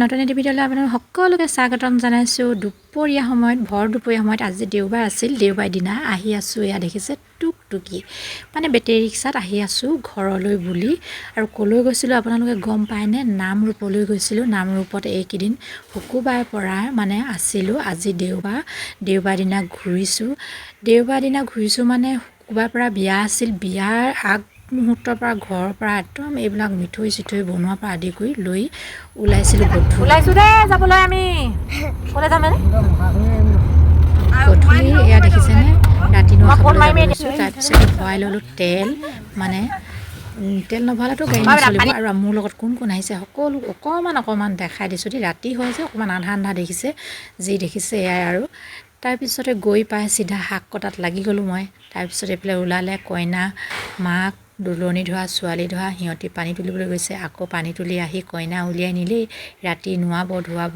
নতুন এটি ভিডিঅ'লৈ আপোনালোক সকলোকে স্বাগতম জনাইছোঁ। দুপৰীয়া সময়ত ভৰ দুপৰীয়া সময়ত আজি দেওবাৰ আছিল। দেওবাৰ দিনা আহি আছোঁ, এয়া দেখিছে টুকটুকি মানে বেটেৰী ৰিক্সাত আহি আছোঁ ঘৰলৈ বুলি। আৰু ক'লৈ গৈছিলোঁ আপোনালোকে গম পায়নে? নামৰূপলৈ গৈছিলোঁ। নামৰূপত এইকেইদিন শুকুৰবাৰৰ পৰা মানে আছিলোঁ। আজি দেওবাৰ দিনা ঘূৰিছোঁ মানে শুকুৰবাৰৰ পৰা বিয়া আছিল। বিয়াৰ আগ মুহূৰ্তৰ পৰা ঘৰৰ পৰা একদম এইবিলাক মিঠৈ চিঠৈ বনোৱাৰ পৰা আদি কৰি লৈ ওলাইছিলোঁ। ওলাইছোঁ দেই যাবলৈ আমি ক'লে যাম গধূলি। এয়া দেখিছেনে ৰাতি নোৱা খাবলৈ লৈছোঁ। তাৰপিছতে ভৰাই ল'লোঁ তেল, মানে তেল নভৰালেতো গাড়ী নচলিব। আৰু মোৰ লগত কোন কোন আহিছে সকলো অকণমান দেখাই দিছোঁ দেই। ৰাতি হয় যে অকণমান আন্ধা দেখিছে, যি দেখিছে এয়াই আৰু। তাৰপিছতে গৈ পাই চিধা শাক কটাত লাগি গ'লোঁ মই। তাৰপিছত এইফালে ওলালে কইনা, মাক, দুলনি ধৰা, ছোৱালী ধৰা, সিহঁতি পানী তুলিবলৈ গৈছে। আকৌ পানী তুলি আহি কইনা উলিয়াই নিলেই ৰাতি নোৱাব ধুৱাব।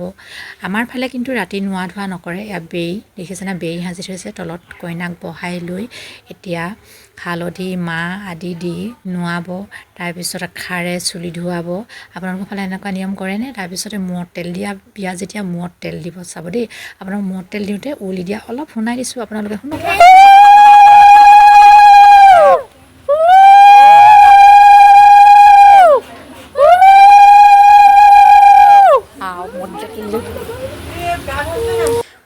আমাৰ ফালে কিন্তু ৰাতি নোৱা ধোৱা নকৰে। ইয়াত বেই দেখিছেনে, বেই সাজি থৈছে তলত। কইনাক বহাই লৈ এতিয়া হালধি মাহ আদি দি নোৱাব। তাৰপিছত খাৰে চুলি ধুৱাব। আপোনালোকৰ ফালে এনেকুৱা নিয়ম কৰেনে? তাৰপিছতে মূৰত তেল দিয়া, বিয়া যেতিয়া মূৰত তেল দিব চাব দেই। আপোনালোক মূৰত তেল দিওঁতে উলি দিয়া অলপ শুনাই দিছোঁ, আপোনালোকে শুনক।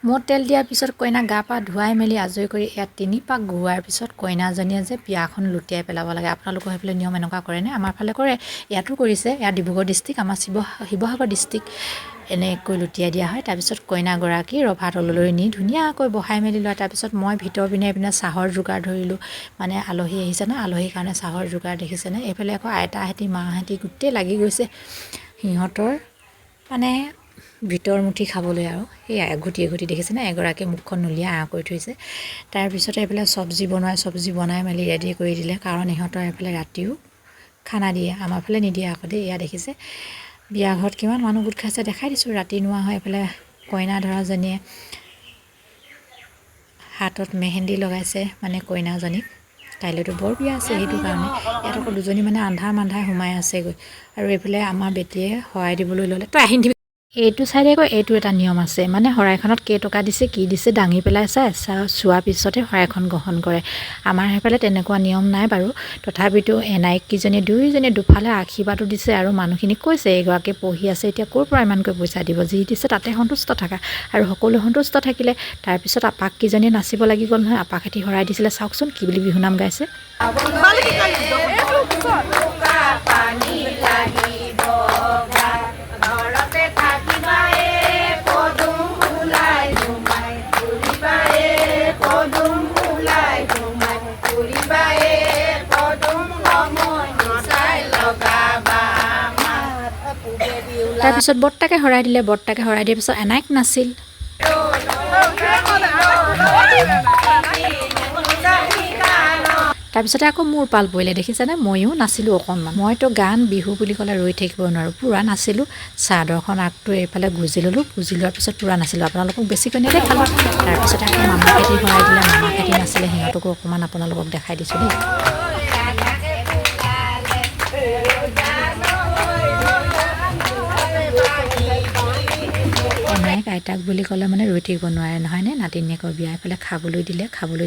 মূৰত তেল দিয়াৰ পিছত কইনাক গা পা ধুৱাই মেলি আজৰি কৰি ইয়াত 3 পাক ঘূৰোৱাৰ পিছত কইনাজনীয়ে যে বিয়াখন লুটিয়াই পেলাব লাগে। আপোনালোকৰ সেইফালে নিয়ম এনেকুৱা কৰেনে? আমাৰ ফালে কৰে, ইয়াতো কৰিছে। ইয়াত ডিব্ৰুগড় ডিষ্ট্ৰিক্ট, আমাৰ শিৱসাগৰ ডিষ্ট্ৰিক্ট এনেকৈ লুটিয়াই দিয়া হয়। তাৰপিছত কইনাগৰাকী ৰভা তললৈ নি ধুনীয়াকৈ বহাই মেলি লয়। তাৰপিছত মই ভিতৰ পিনে চাহৰ যোগাৰ ধৰিলোঁ। মানে আলহী আহিছে ন, আলহীৰ কাৰণে চাহৰ যোগাৰ দেখিছেনে। এইফালে আকৌ আইতাহঁতি মাহঁতি গোটেই লাগি গৈছে সিহঁতৰ মানে ভিতৰ মুঠি খাবলৈ। আৰু সেই এঘুটি দেখিছেনে, এগৰাকীয়ে মুখখন নুলিয়াই কৰি থৈছে। তাৰপিছতে এইফালে চব্জি বনাই মেলি ৰেডি কৰি দিলে, কাৰণ ইহঁতৰ এইফালে ৰাতিও খানা দিয়ে, আমাৰ ফালে নিদিয়ে আকৌ দেই। এয়া দেখিছে বিয়া ঘৰত কিমান মানুহ গোট খাইছে দেখাই দিছোঁ। ৰাতি নোৱা হয়। এইফালে কইনা ধৰাজনীয়ে হাতত মেহেন্দি লগাইছে, মানে কইনাজনীক। কাইলৈতো বৰ বিয়া আছে, সেইটো কাৰণে ইয়াত আকৌ দুজনী মানে আন্ধাৰ সোমাই আছেগৈ। আৰু এইফালে আমাৰ বেটীয়ে শৰাই দিবলৈ ল'লে। তই আহি নিদিবি। এইটো চাইডে আকৌ এইটো এটা নিয়ম আছে, মানে শৰাইখনত কেইটকা দিছে কি দিছে দাঙি পেলাই চোৱাৰ পিছতে শৰাইখন গ্ৰহণ কৰে। আমাৰ সেইফালে তেনেকুৱা নিয়ম নাই বাৰু। তথাপিতো এনাইককেইজনী দুয়োজনী দুফালে আশীৰ্বাদো দিছে। আৰু মানুহখিনিক কৈছে এইগৰাকী পঢ়ি আছে, এতিয়া ক'ৰ পৰা ইমানকৈ পইচা দিব, যি দিছে তাতে সন্তুষ্ট থাকা। আৰু সকলো সন্তুষ্ট থাকিলে তাৰপিছত আপাককেইজনীয়ে নাচিব লাগি গ'ল নহয়। আপাকহেঁতি শৰাই দিছিলে, চাওকচোন কি বুলি বিহুনাম গাইছে। তাৰপিছত বৰ্তাকে শৰাই দিলে। বৰ্তাকে শৰাই দিয়াৰ পিছত এনাইক নাছিল। তাৰপিছতে আকৌ মোৰ পাল পৰিলে দেখিছেনে, ময়ো নাছিলোঁ অকণমান। মইতো গান বিহু বুলি ক'লে ৰৈ থাকিব নোৱাৰোঁ, পূৰা নাছিলোঁ। চাদৰখন আগটো এইফালে গুজি ল'লোঁ, গুজি লোৱাৰ পিছত পূৰা নাছিলোঁ। আপোনালোকক বেছিকৈ নেদেখালোঁ। তাৰপিছতে আকৌ মামাকেইটি শৰাই দিলে, মামাকেইটি নাছিলে, সিহঁতকো অকণমান আপোনালোকক দেখাই দিছোঁ দেই। আইতাক বুলি ক'লে মানে ৰৈ থাকিব নোৱাৰে নহয়নে, নাতিনীয়েকৰ বিয়া। এইফালে খাবলৈ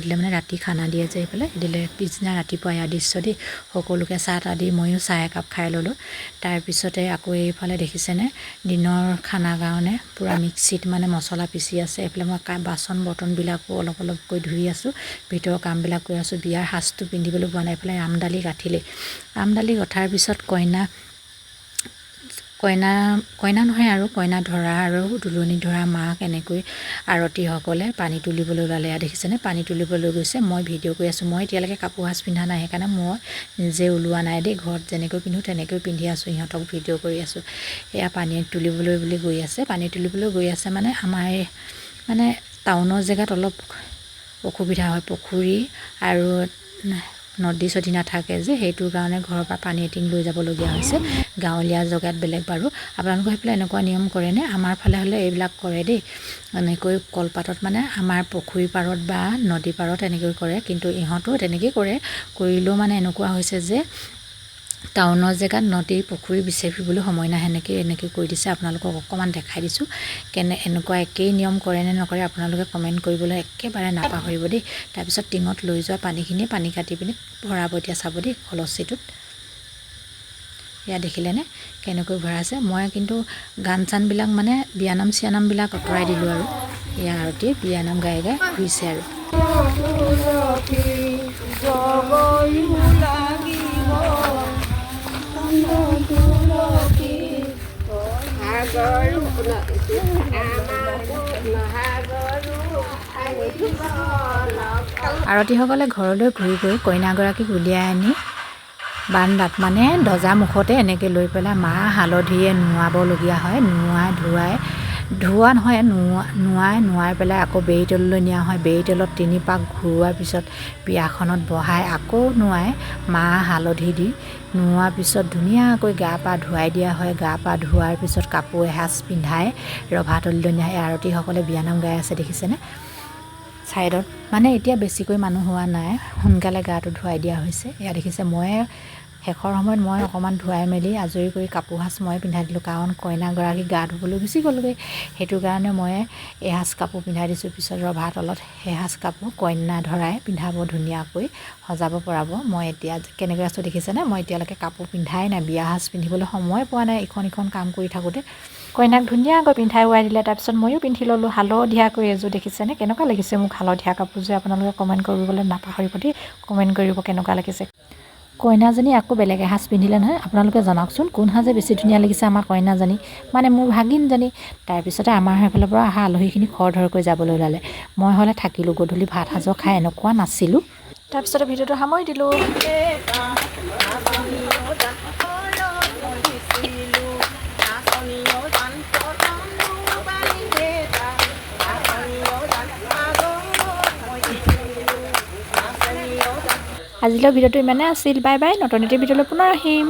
দিলে মানে ৰাতি খানা দিয়ে যে এইফালে দিলে। পিছদিনা ৰাতিপুৱা এয়া দৃশ্য দেই। সকলোকে চাহ তাহ দি ময়ো চাহ একাপ খাই ল'লোঁ। তাৰপিছতে আকৌ এইফালে দেখিছেনে, দিনৰ খানাৰ কাৰণে পূৰা মিক্সিত মানে মছলা পিচি আছে। এইফালে মই বাচন বৰ্তনবিলাকো অলপকৈ ধুই আছোঁ, ভিতৰৰ কামবিলাক কৰি আছোঁ। বিয়াৰ সাজটো পিন্ধিবলৈ পোৱা নাই। এইফালে আমডালি গঁঠাৰ পিছত কইনা নহয় আৰু কইনা ধৰা আৰু দুলনি ধৰা মাক এনেকৈ আৰতীসকলে পানী তুলিবলৈ ওলালে। দেখিছেনে, পানী তুলিবলৈ গৈছে। মই ভিডিঅ' কৰি আছোঁ। মই এতিয়ালৈকে কাপোৰ সাজ পিন্ধা নাই, সেইকাৰণে মই নিজে ওলোৱা নাই দেই। ঘৰত যেনেকৈ পিন্ধোঁ তেনেকৈ পিন্ধি আছোঁ, সিহঁতক ভিডিঅ' কৰি আছোঁ। এয়া পানী তুলিবলৈ বুলি গৈ আছে। পানী তুলিবলৈ গৈ আছে মানে আমাৰ মানে টাউনৰ জেগাত অলপ অসুবিধা হয়, পুখুৰী আৰু নদী চদী নাথাকে যে, সেইটোৰ কাৰণে ঘৰৰ পৰা পানী এটিং লৈ যাবলগীয়া হৈছে। গাঁৱলীয়া জেগাত বেলেগ বাৰু। আপোনালোকৰ সেইফালে এনেকুৱা নিয়ম কৰেনে? আমাৰ ফালে হ'লে এইবিলাক কৰে দেই। এনেকৈ কলপাতত মানে আমাৰ পুখুৰী পাৰত বা নদী পাৰত এনেকৈ কৰে, কিন্তু ইহঁতো তেনেকেই কৰে। কৰিলেও মানে এনেকুৱা হৈছে যে টাউনৰ জেগাত নদী পুখুৰী বিচাৰি ফুৰিবলৈ সময় নাই, এনেকৈ কৰি দিছে। আপোনালোকক অকণমান দেখাই দিছোঁ এনেকুৱা একেই নিয়ম কৰে নে নকৰে আপোনালোকে কমেণ্ট কৰিবলৈ একেবাৰে নাপাহৰিব দেই। তাৰপিছত টিঙত লৈ যোৱা পানীখিনি পানী কাটি পিনি ভৰাব। এতিয়া চাব দেই কলচীটোত এয়া দেখিলেনে কেনেকৈ ভৰাইছে। মই কিন্তু গান চানবিলাক মানে বিয়ানাম চিয়ানামবিলাক আঁতৰাই দিলোঁ আৰু এয়া আৰতি বিয়ানাম গাই গাই ঘূৰিছে আৰু আৰতীসকলে ঘৰলৈ ঘূৰি গৈ কইনাগৰাকীক উলিয়াই আনি বাৰান্দাত মানে দৰ্জা মুখতে এনেকৈ লৈ পেলাই মাহ হালধিৰে নোৱাবলগীয়া হয়। নোৱাই পেলাই আকৌ বেৰি তেললৈ নিয়া হয়। বেৰি তেলত 3 পাক ঘূৰোৱাৰ পিছত বিয়াখনত বহাই আকৌ নোৱাই মাহ হালধি দি নোৱাৰ পিছত ধুনীয়াকৈ গা পা ধুৱাই দিয়া হয়। গা পা ধোৱাৰ পিছত কাপোৰ এসাঁজ পিন্ধাই ৰভাতললৈ নিয়া হয়। আৰতীসকলে বিয়ানাম গাই আছে দেখিছেনে ছাইডত। মানে এতিয়া বেছিকৈ মানুহ হোৱা নাই, সোনকালে গাটো ধুৱাই দিয়া হৈছে। এয়া দেখিছে মই শেষৰ সময়ত মই অকণমান ধুৱাই মেলি আজৰি কৰি কাপোৰ সাজ মই পিন্ধাই দিলোঁ, কাৰণ কইনাগৰাকী গা ধুবলৈ গুচি গ'লগৈ। সেইটো কাৰণে মই এসাঁজ কাপোৰ পিন্ধাই দিছোঁ। পিছত ৰভাতলত সেইসাঁজ কাপোৰ কইনা ধৰাই পিন্ধাব, ধুনীয়াকৈ সজাব পৰাব। মই এতিয়া কেনেকৈ আছোঁ দেখিছেনে। মই এতিয়ালৈকে কাপোৰ পিন্ধাই নাই, বিয়া সাজ পিন্ধিবলৈ সময় পোৱা নাই। ইখন কাম কৰি থাকোঁতে কইনাক ধুনীয়াকৈ পিন্ধাই উৰাই দিলে। তাৰপিছত ময়ো পিন্ধি ল'লোঁ হালধীয়াকৈ এযোৰ দেখিছেনে কেনেকুৱা লাগিছে মোক হালধীয়া কাপোৰযোৰ। আপোনালোকে কমেণ্ট কৰিবলৈ নাপাহৰিব দেই, কমেণ্ট কৰিব কেনেকুৱা লাগিছে। কইনাজনী আকৌ বেলেগ এসাঁজ পিন্ধিলে নহয়। আপোনালোকে জনাওকচোন কোন সাজে বেছি ধুনীয়া লাগিছে আমাৰ কইনাজনী, মানে মোৰ ভাগিনজনী। তাৰপিছতে আমাৰ সেইফালৰ পৰা অহা আলহীখিনি খৰধৰকৈ যাবলৈ ওলালে। মই হ'লে থাকিলোঁ, গধূলি ভাত সাজৰ খাই এনেকুৱা নাছিলোঁ। তাৰপিছতে ভিডিঅ'টো সামৰি দিলোঁ। আজিলৈ ভিডিঅ'টো ইমানে আছিল। বাই বাই, নতুন এটি ভিডিঅ'লৈ পুনৰ আহিম।